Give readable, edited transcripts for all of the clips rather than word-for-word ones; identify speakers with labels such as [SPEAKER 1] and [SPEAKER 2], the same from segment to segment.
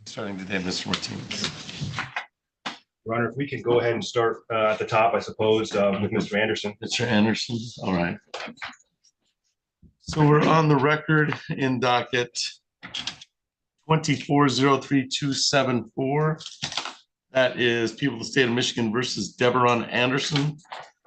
[SPEAKER 1] Starting today, Mr. Martinez.
[SPEAKER 2] Your Honor, if we can go ahead and start at the top, I suppose, with Mr. Anderson.
[SPEAKER 1] Mr. Anderson, all right. So we're on the record in docket 2403274. That is People of the State of Michigan versus Deborah Anderson.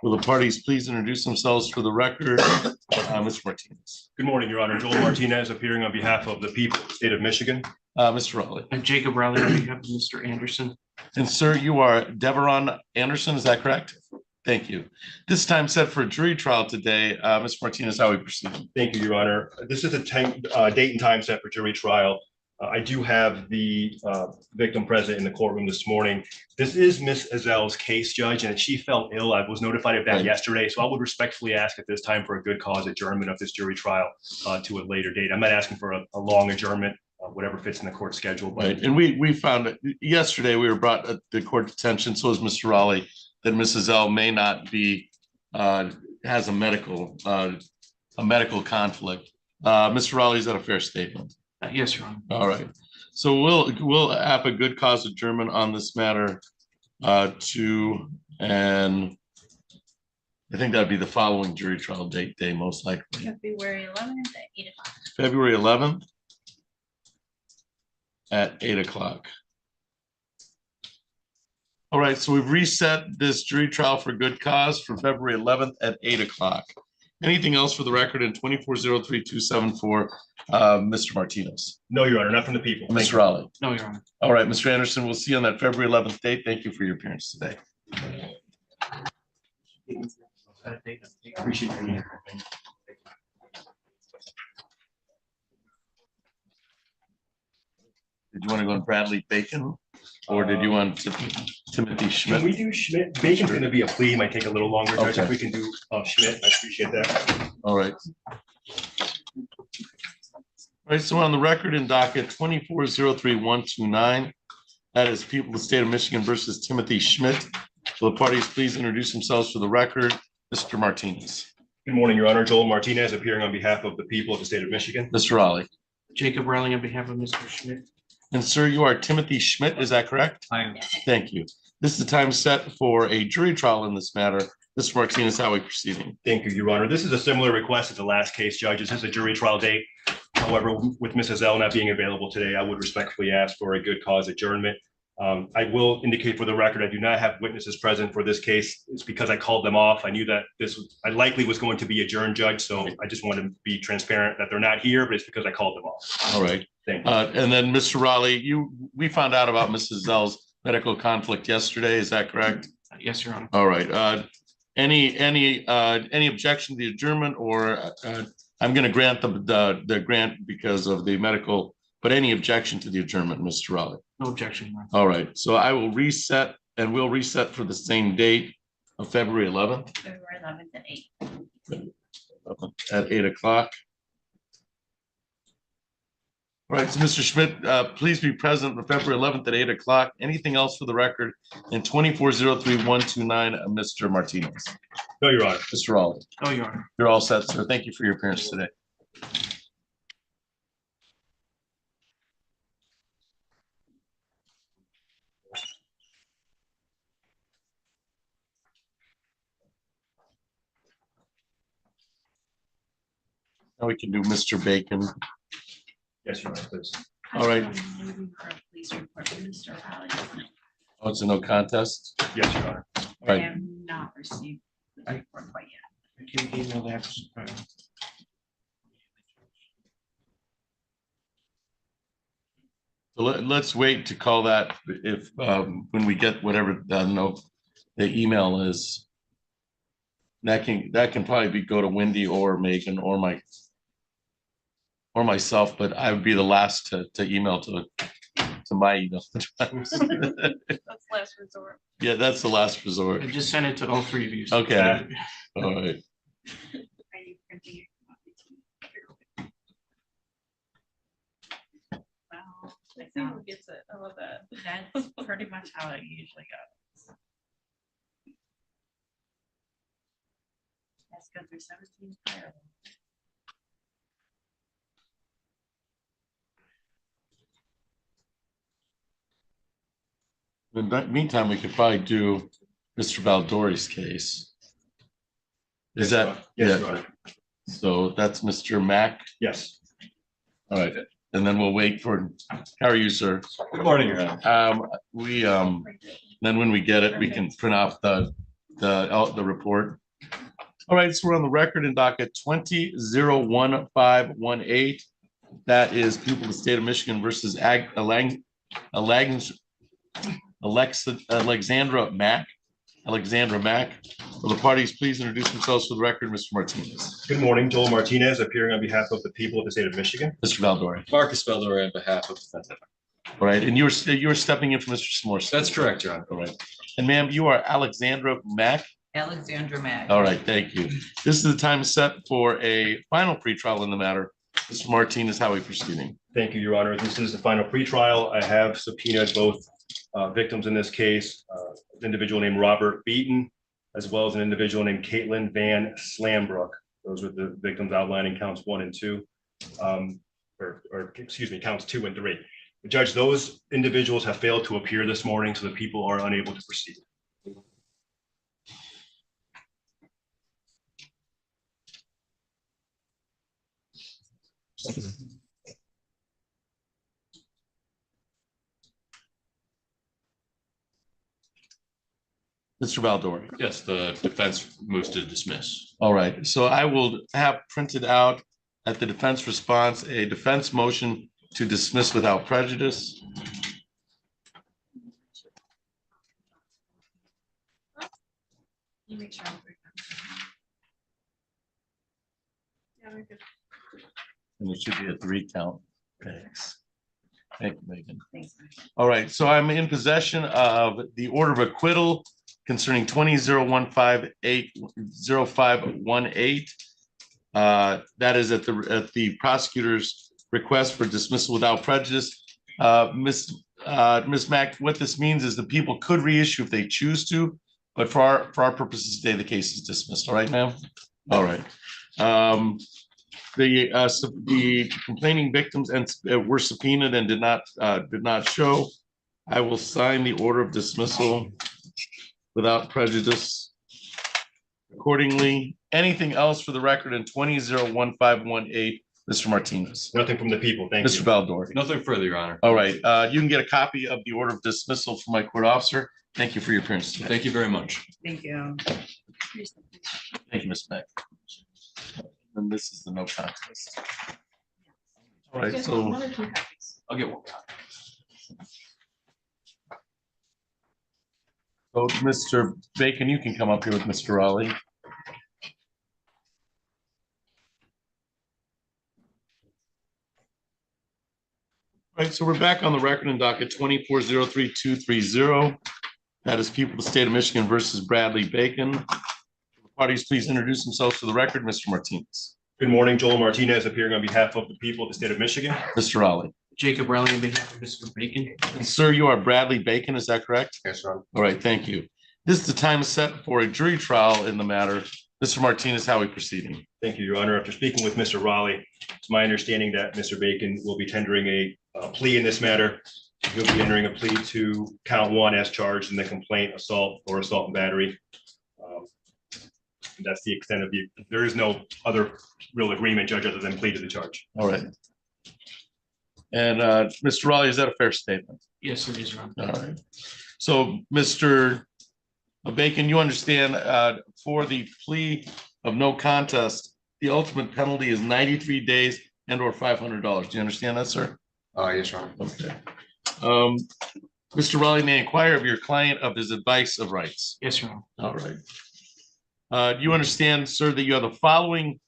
[SPEAKER 1] Will the parties please introduce themselves for the record? Mr. Martinez.
[SPEAKER 2] Good morning, Your Honor. Joel Martinez appearing on behalf of the people of the state of Michigan.
[SPEAKER 1] Mr. Raleigh.
[SPEAKER 3] I'm Jacob Raleigh on behalf of Mr. Anderson.
[SPEAKER 1] And sir, you are Deborah Anderson, is that correct? Thank you. This time set for a jury trial today. Mr. Martinez, how we proceed?
[SPEAKER 2] Thank you, Your Honor. This is a date and time set for jury trial. I do have the victim present in the courtroom this morning. This is Ms. Ezel's case, Judge, and she fell ill. I was notified of that yesterday, so I would respectfully ask at this time for a good cause adjournment of this jury trial to a later date. I'm not asking for a long adjournment, whatever fits in the court schedule. But
[SPEAKER 1] right, and we found it yesterday. We were brought to the court's attention, so is Mr. Raleigh, that Ms. Ezel may not be has a medical conflict. Mr. Raleigh, is that a fair statement?
[SPEAKER 3] Yes, Your Honor.
[SPEAKER 1] All right. So we'll have a good cause adjournment on this matter and I think that'd be the following jury trial day, most likely.
[SPEAKER 4] February 11th at 8 o'clock.
[SPEAKER 1] February 11th at 8 o'clock. All right, so we've reset this jury trial for good cause for February 11th at 8 o'clock. Anything else for the record in 2403274, Mr. Martinez?
[SPEAKER 2] No, Your Honor, not from the people.
[SPEAKER 1] Mr. Raleigh?
[SPEAKER 3] No, Your Honor.
[SPEAKER 1] All right, Mr. Anderson, we'll see you on that February 11th date. Thank you for your appearance today.
[SPEAKER 2] Appreciate you.
[SPEAKER 1] Did you want to go to Bradley Bacon or did you want Timothy Schmidt?
[SPEAKER 2] Can we do Schmidt? Bacon's going to be a plea, might take a little longer, Judge.
[SPEAKER 1] Okay.
[SPEAKER 2] If we can do Schmidt, I appreciate that.
[SPEAKER 1] All right. All right, so on the record in docket 2403129, that is People of the State of Michigan versus Timothy Schmidt. Will the parties please introduce themselves for the record? Mr. Martinez.
[SPEAKER 2] Good morning, Your Honor. Joel Martinez appearing on behalf of the people of the state of Michigan.
[SPEAKER 1] Mr. Raleigh.
[SPEAKER 3] Jacob Raleigh on behalf of Mr. Schmidt.
[SPEAKER 1] And sir, you are Timothy Schmidt, is that correct?
[SPEAKER 3] I am.
[SPEAKER 1] Thank you. This is the time set for a jury trial in this matter. Mr. Martinez, how are we proceeding?
[SPEAKER 2] Thank you, Your Honor. This is a similar request as the last case, Judge. This is a jury trial date. However, with Ms. Ezel not being available today, I would respectfully ask for a good cause adjournment. I will indicate for the record, I do not have witnesses present for this case. It's because I called them off. I knew that I likely was going to be adjourned, Judge. So I just want to be transparent that they're not here, but it's because I called them off.
[SPEAKER 1] All right.
[SPEAKER 2] Thank you.
[SPEAKER 1] And then Mr. Raleigh, we found out about Mrs. Ezel's medical conflict yesterday. Is that correct?
[SPEAKER 3] Yes, Your Honor.
[SPEAKER 1] All right. Any objection to the adjournment, or I'm going to grant the grant because of the medical, but any objection to the adjournment, Mr. Raleigh?
[SPEAKER 3] No objection, Your Honor.
[SPEAKER 1] All right. So I will reset, and we'll reset for the same date of February 11th.
[SPEAKER 4] February 11th at 8.
[SPEAKER 1] At 8 o'clock. All right, so Mr. Schmidt, please be present on February 11th at 8 o'clock. Anything else for the record in 2403129, Mr. Martinez?
[SPEAKER 2] No, Your Honor.
[SPEAKER 1] Mr. Raleigh?
[SPEAKER 3] No, Your Honor.
[SPEAKER 1] You're all set, sir. Thank you for your appearance today. Now we can do Mr. Bacon.
[SPEAKER 2] Yes, Your Honor, please.
[SPEAKER 1] All right.
[SPEAKER 4] Please report from Mr. Raleigh.
[SPEAKER 1] Oh, it's a no contest?
[SPEAKER 2] Yes, Your Honor.
[SPEAKER 1] All
[SPEAKER 4] I
[SPEAKER 1] right.
[SPEAKER 4] have not received the report quite yet.
[SPEAKER 3] I can email that.
[SPEAKER 1] So let's wait to call that if when we get whatever the email is. That can probably go to Wendy or Megan or myself, but I would be the last to email to my email.
[SPEAKER 4] That's last resort.
[SPEAKER 1] Yeah, that's the last resort.
[SPEAKER 3] I just sent it to all three of you.
[SPEAKER 1] Okay. All right.
[SPEAKER 4] Are you printing it? Well, I
[SPEAKER 5] See who gets it. I love that.
[SPEAKER 4] that's pretty much how it usually goes. Let's go through 17 prior.
[SPEAKER 1] In the meantime, we could probably do Mr. Valdori's case. Is
[SPEAKER 2] Yes,
[SPEAKER 1] that,
[SPEAKER 2] Yes,
[SPEAKER 1] yeah,
[SPEAKER 2] Your Honor.
[SPEAKER 1] so that's Mr. Mack.
[SPEAKER 2] Yes.
[SPEAKER 1] All right, and then we'll wait for, how are you, sir?
[SPEAKER 2] Good morning, Your Honor.
[SPEAKER 1] Then when we get it, we can print off the report. All right, so we're on the record in docket 20-01518. That is people of the state of Michigan versus Alexandra Mack. Will the parties please introduce themselves for the record, Mr. Martinez?
[SPEAKER 2] Good morning, Joel Martinez, appearing on behalf of the people of the state of Michigan.
[SPEAKER 1] Mr. Valdori.
[SPEAKER 5] Marcus Beldor on behalf of the defendant.
[SPEAKER 1] All right, and you were stepping in for Mr. S'mores.
[SPEAKER 5] That's correct, Your Honor.
[SPEAKER 1] All right, and ma'am, you are Alexandra Mack.
[SPEAKER 6] Alexandra Mag.
[SPEAKER 1] All right, thank you. This is the time set for a final pretrial in the matter. Mr. Martinez, how are we proceeding?
[SPEAKER 2] Thank you, Your Honor. This is the final pretrial. I have subpoenaed both victims in this case, an individual named Robert Beaton, as well as an individual named Caitlin Van Slambrook. Those are the victims outlining counts 1 and 2, counts 2 and 3. Judge, those individuals have failed to appear this morning, so the people are unable to proceed.
[SPEAKER 1] Mr. Valdori.
[SPEAKER 5] Yes, the defense moves to dismiss.
[SPEAKER 1] All right, so I will have printed out at the defense response, a defense motion to dismiss without prejudice.
[SPEAKER 4] You make sure. Yeah, we're good.
[SPEAKER 1] And it should be a 3 count. Thanks. Thank you, Megan.
[SPEAKER 4] Thanks, Mike.
[SPEAKER 1] All right, so I'm in possession of the order of acquittal concerning 20-015-80518. That is at the prosecutor's request for dismissal without prejudice. Ms. Mack, what this means is the people could reissue if they choose to, but for our purposes today, the case is dismissed. All right, ma'am? All right. The complaining victims were subpoenaed and did not show. I will sign the order of dismissal without prejudice. Accordingly, anything else for the record in 20-01518, Mr. Martinez?
[SPEAKER 2] Nothing from the people. Thank
[SPEAKER 1] Mr.
[SPEAKER 2] you.
[SPEAKER 1] Valdori?
[SPEAKER 5] Nothing further, Your Honor.
[SPEAKER 1] All right, you can get a copy of the order of dismissal from my court officer. Thank you for your appearance today.
[SPEAKER 5] Thank you very much.
[SPEAKER 6] Thank you.
[SPEAKER 1] Thank you, Ms. Mack. And this is the no contest. All right, so
[SPEAKER 4] One or 2 copies.
[SPEAKER 5] I'll get one copy.
[SPEAKER 1] Mr. Bacon, you can come up here with Mr. Raleigh. All right, so we're back on the record in docket 24-03230. That is people of the state of Michigan versus Bradley Bacon. Parties, please introduce themselves for the record. Mr. Martinez.
[SPEAKER 2] Good morning, Joel Martinez, appearing on behalf of the people of the state of Michigan.
[SPEAKER 1] Mr. Raleigh.
[SPEAKER 3] Jacob Raleigh on behalf of Mr. Bacon.
[SPEAKER 1] And sir, you are Bradley Bacon, is that correct?
[SPEAKER 2] Yes, sir.
[SPEAKER 1] All right, thank you. This is the time set for a jury trial in the matter. Mr. Martinez, how are we proceeding?
[SPEAKER 2] Thank you, Your Honor. After speaking with Mr. Raleigh, it's my understanding that Mr. Bacon will be tendering a plea in this matter. He'll be entering a plea to count 1 as charged in the complaint, assault or assault and battery. And that's the extent of there is no other real agreement, Judge, other than plea to the charge.
[SPEAKER 1] All right. And Mr. Raleigh, is that a fair statement?
[SPEAKER 3] Yes, it is, Your Honor.
[SPEAKER 1] All right. So, Mr. Bacon, you understand for the plea of no contest, the ultimate penalty is 93 days and or $500. Do you understand that, sir?
[SPEAKER 5] Yes, Your Honor.
[SPEAKER 1] Okay. Mr. Raleigh may inquire of your client of his advice of rights.
[SPEAKER 3] Yes, Your Honor.
[SPEAKER 1] All right. Do you understand, sir, that you have the following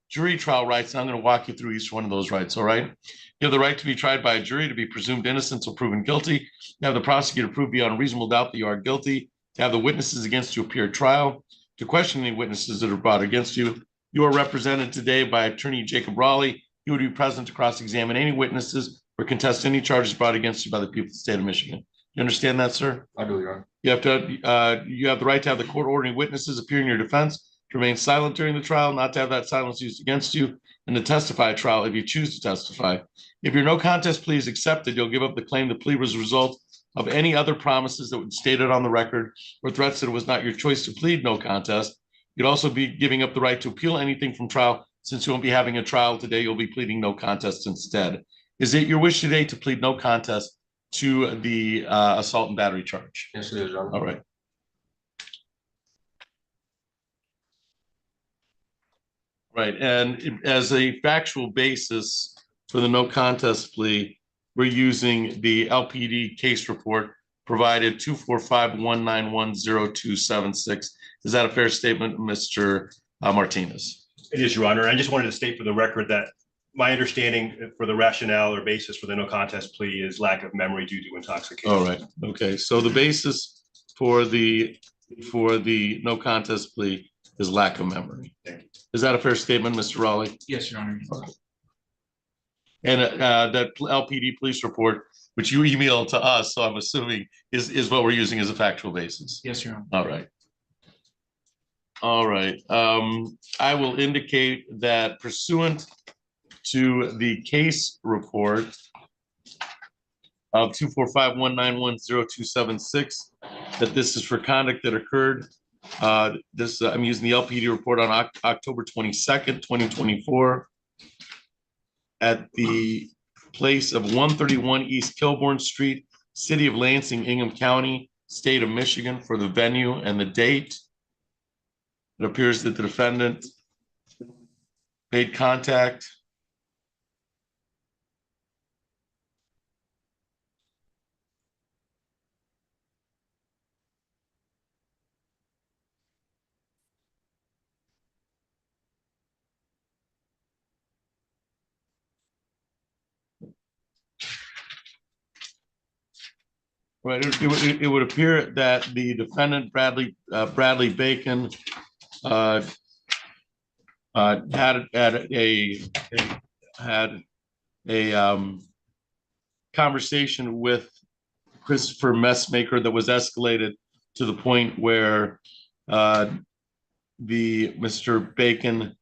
[SPEAKER 1] jury trial rights? I'm going to walk you through each one of those rights, all right? You have the right to be tried by a jury, to be presumed innocent or proven guilty. You have the prosecutor prove beyond reasonable doubt that you are guilty. To have the witnesses against you appear at trial. To question any witnesses that are brought against you. You are represented today by Attorney Jacob Raleigh. He would be present to cross-examine any witnesses or contest any charges brought against you by the people of the state of Michigan. You understand that, sir?
[SPEAKER 5] I do, Your Honor.
[SPEAKER 1] You have the right to have the court ordering witnesses appear in your defense, to remain silent during the trial, not to have that silence used against you, and to testify at trial if you choose to testify. If your no contest plea is accepted, you'll give up the claim the plea was a result of any other promises that were stated on the record or threats that it was not your choice to plead no contest. You'd also be giving up the right to appeal anything from trial. Since you won't be having a trial today, you'll be pleading no contest instead. Is it your wish today to plead no contest to the assault and battery charge?
[SPEAKER 5] Yes, it is, Your Honor.
[SPEAKER 1] All right. Right, and as a factual basis for the no contest plea, we're using the LPD case report provided 245-191-0276. Is that a fair statement, Mr. Martinez?
[SPEAKER 2] It is, Your Honor. I just wanted to state for the record that my understanding for the rationale or basis for the no contest plea is lack of memory due to intoxication.
[SPEAKER 1] All right, okay, so the basis for the no contest plea is lack of memory. Is that a fair statement, Mr. Raleigh?
[SPEAKER 3] Yes, Your Honor.
[SPEAKER 1] And that LPD police report, which you emailed to us, so I'm assuming is what we're using as a factual basis.
[SPEAKER 3] Yes, Your Honor.
[SPEAKER 1] All right. All right. I will indicate that pursuant to the case report of 245-191-0276, that this is for conduct that occurred. I'm using the LPD report on October 22nd, 2024 at the place of 131 East Kilbourne Street, City of Lansing, Ingham County, State of Michigan, for the venue and the date. It appears that the defendant made contact right. It would appear that the defendant, Bradley Bacon, had a conversation with Christopher Messmaker that was escalated to the point where Mr. Bacon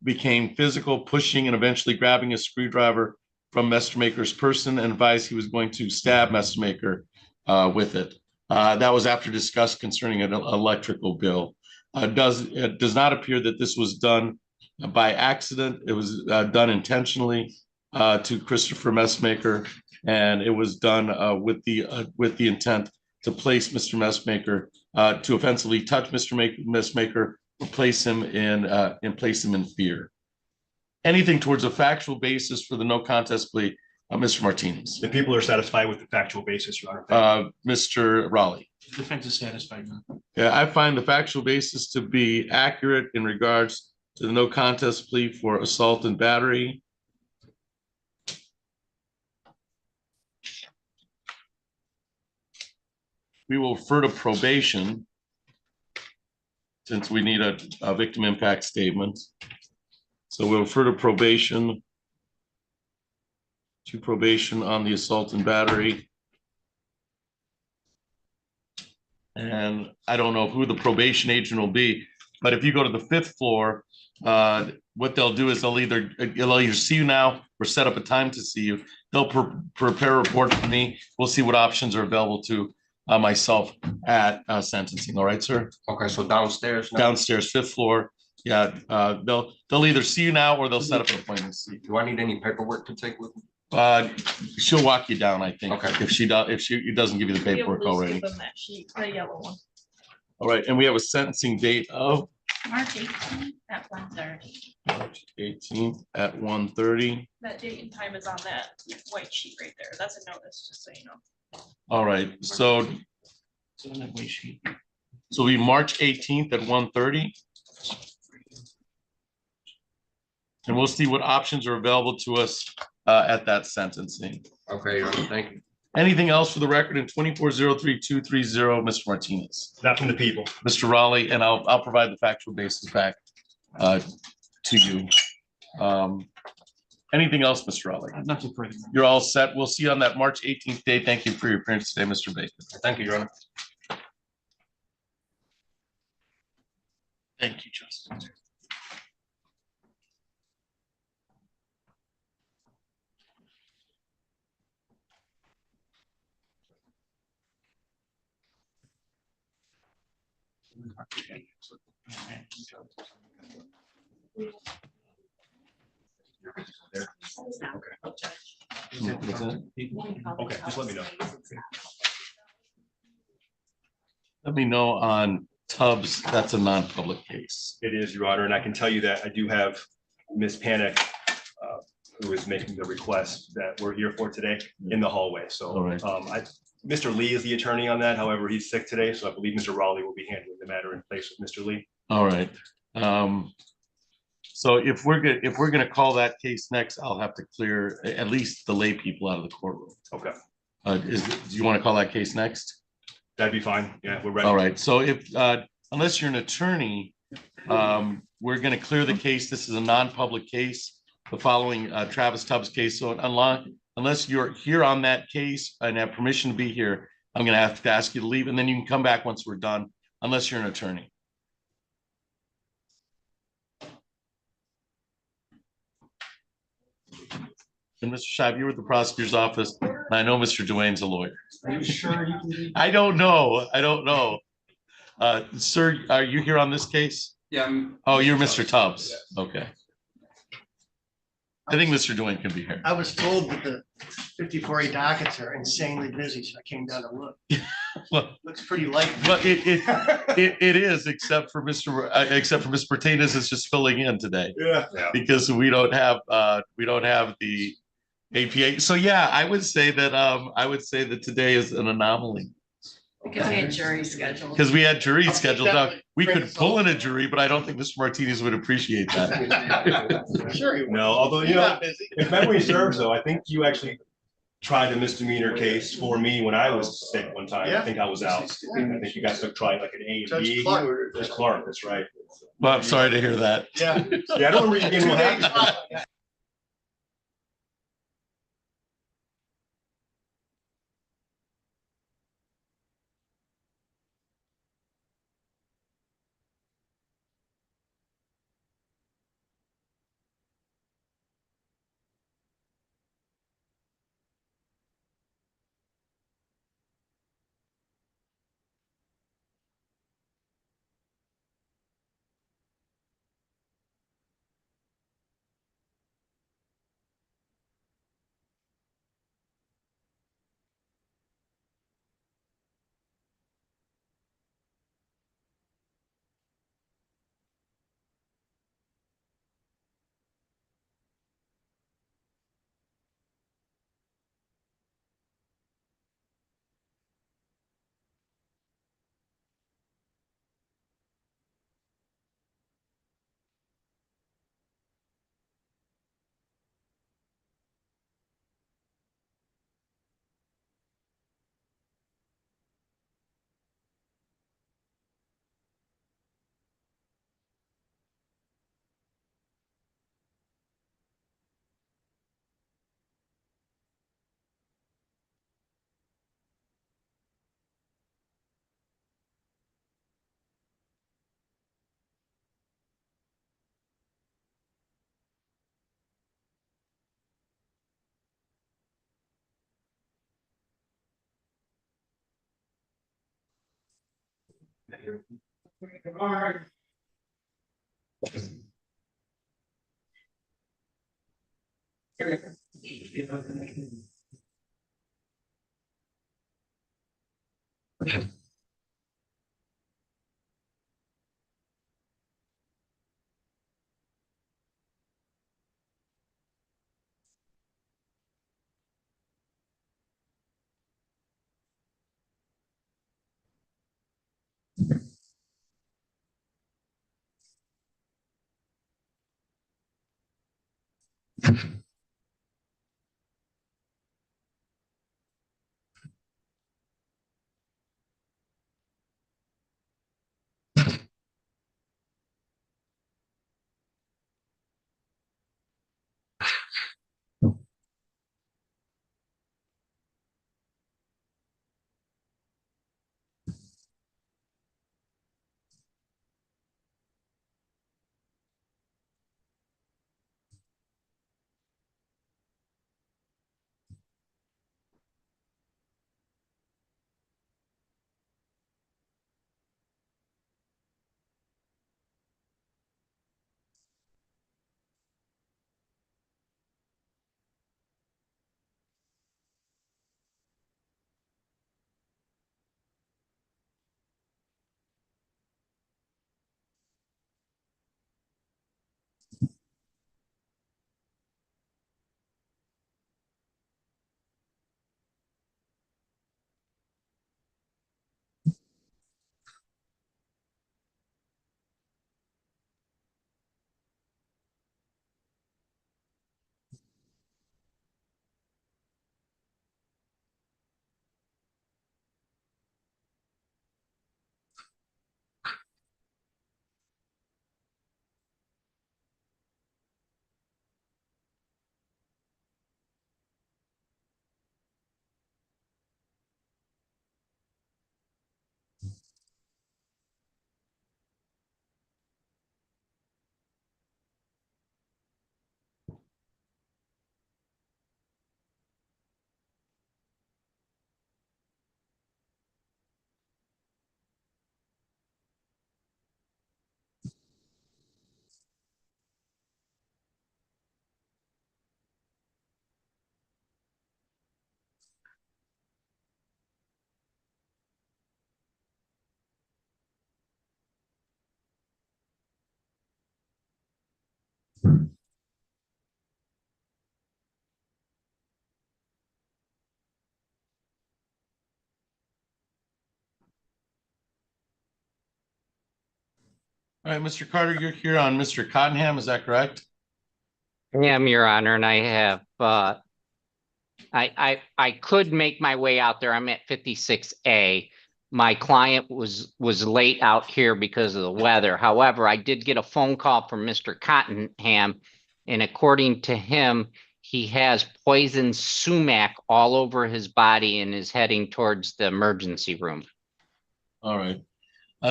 [SPEAKER 1] became physical, pushing and eventually grabbing a screwdriver from Messmaker's person and advised he was going to stab Messmaker with it. That was after discussed concerning an electrical bill. It does not appear that this was done by accident. It was done intentionally to Christopher Messmaker, and it was done with the intent to place Mr. Messmaker, to offensively touch Mr. Messmaker, or place him in fear. Anything towards a factual basis for the no contest plea, Mr. Martinez.
[SPEAKER 2] The people are satisfied with the factual basis, Your Honor.
[SPEAKER 1] Mr. Raleigh.
[SPEAKER 3] Defense is satisfied, Your Honor.
[SPEAKER 1] Yeah, I find the factual basis to be accurate in regards to the no contest plea for assault and battery. We will refer to probation since we need a victim impact statement. So we'll refer to probation on the assault and battery. And I don't know who the probation agent will be, but if you go to the 5th floor, what they'll do is they'll either see you now or set up a time to see you. They'll prepare a report for me. We'll see what options are available to myself at sentencing. All right, sir?
[SPEAKER 5] Okay, so downstairs now?
[SPEAKER 1] Downstairs, 5th floor. Yeah, they'll either see you now or they'll set up an appointment.
[SPEAKER 5] Do I need any paperwork to take with me?
[SPEAKER 1] She'll walk you down, I think.
[SPEAKER 5] Okay.
[SPEAKER 1] If she doesn't give you the paperwork already.
[SPEAKER 4] Give them that sheet, the yellow one.
[SPEAKER 1] All right, and we have a sentencing date of
[SPEAKER 4] March 18th at 1:30.
[SPEAKER 1] March 18th at 1:30.
[SPEAKER 4] That date and time is on that white sheet right there. That's a notice, just so you know.
[SPEAKER 1] All right, so
[SPEAKER 3] So on that way sheet.
[SPEAKER 1] it'll be March 18th at 1:30. And we'll see what options are available to us at that sentencing.
[SPEAKER 5] Okay, Your Honor, thank you.
[SPEAKER 1] Anything else for the record in 2403230, Mr. Martinez?
[SPEAKER 2] Not from the people.
[SPEAKER 1] Mr. Raleigh, and I'll provide the factual basis back to you. Anything else, Mr. Raleigh?
[SPEAKER 3] Nothing further.
[SPEAKER 1] You're all set. We'll see you on that March 18th day. Thank you for your appearance today, Mr. Bacon.
[SPEAKER 5] Thank you, Your Honor.
[SPEAKER 1] Thank you, Justin. What's that?
[SPEAKER 2] Okay, just let me know.
[SPEAKER 1] Let me know on Tubbs, that's a non-public case.
[SPEAKER 2] It is, Your Honor, and I can tell you that I do have Ms. Panic, who is making the request that we're here for today in the hallway. So
[SPEAKER 1] All right.
[SPEAKER 2] Mr. Lee is the attorney on that. However, he's sick today, so I believe Mr. Raleigh will be handling the matter in place with Mr. Lee.
[SPEAKER 1] All right. So if we're gonna call that case next, I'll have to clear at least the lay people out of the courtroom.
[SPEAKER 2] Okay,
[SPEAKER 1] Do you want to call that case next?
[SPEAKER 2] that'd be fine. Yeah, we're ready.
[SPEAKER 1] All right. So if, unless you're an attorney, we're gonna clear the case. This is a non-public case, the following Travis Tubbs case. So unless you're here on that case and have permission to be here, I'm gonna have to ask you to leave, and then you can come back once we're done, unless you're an attorney. And Mr. Scheib, you were at the prosecutor's office, and I know Mr. Duane's a lawyer.
[SPEAKER 3] Are you sure you can do?
[SPEAKER 1] I don't know. Sir, are you here on this case?
[SPEAKER 5] Yeah.
[SPEAKER 1] Oh, you're Mr. Tubbs. Okay. I think Mr. Duane can be here.
[SPEAKER 6] I was told that the 54A dockets are insanely busy, so I came down to look.
[SPEAKER 1] Well,
[SPEAKER 6] Looks pretty light.
[SPEAKER 1] but it is, except for Ms. Martinez is just filling in today
[SPEAKER 2] Yeah.
[SPEAKER 1] because we don't have the APA. So yeah, I would say that today is an anomaly
[SPEAKER 7] Because we had jury scheduled.
[SPEAKER 1] because we had jury
[SPEAKER 6] Okay,
[SPEAKER 1] scheduled. Now,
[SPEAKER 6] definitely.
[SPEAKER 1] we
[SPEAKER 6] Bring
[SPEAKER 1] could
[SPEAKER 6] us
[SPEAKER 1] pull
[SPEAKER 6] all.
[SPEAKER 1] in a jury, but I don't think Mr. Martinez would appreciate that.
[SPEAKER 6] Sure you will.
[SPEAKER 2] No, although, you
[SPEAKER 6] You're
[SPEAKER 2] know,
[SPEAKER 6] not busy.
[SPEAKER 2] if memory serves though, I think you actually tried a misdemeanor case for me when I was sick one time. I
[SPEAKER 6] Yeah.
[SPEAKER 2] think I was out. I think you guys took tried like an A and
[SPEAKER 6] Judge
[SPEAKER 2] B.
[SPEAKER 6] Clark.
[SPEAKER 2] Judge Clark, that's right.
[SPEAKER 1] Well, I'm sorry to hear that.
[SPEAKER 6] Yeah.
[SPEAKER 2] Yeah, I don't remember you getting what
[SPEAKER 6] 2 days
[SPEAKER 2] happened.
[SPEAKER 6] off.
[SPEAKER 1] All right, Mr. Carter, you're here on Mr. Cottenham, is that correct?
[SPEAKER 8] I am, Your Honor, and I have, I could make my way out there. I'm at 56A. My client was late out here because of the weather. However, I did get a phone call from Mr. Cottenham, and according to him, he has poison sumac all over his body and is heading towards the emergency room.
[SPEAKER 1] All right.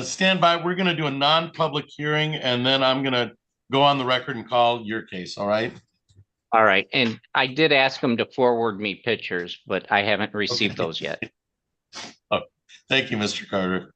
[SPEAKER 1] Stand by. We're going to do a non-public hearing, and then I'm going to go on the record and call your case, all right?
[SPEAKER 8] All right, and I did ask him to forward me pictures, but I haven't received
[SPEAKER 1] Okay.
[SPEAKER 8] those yet.
[SPEAKER 1] Thank you, Mr. Carter.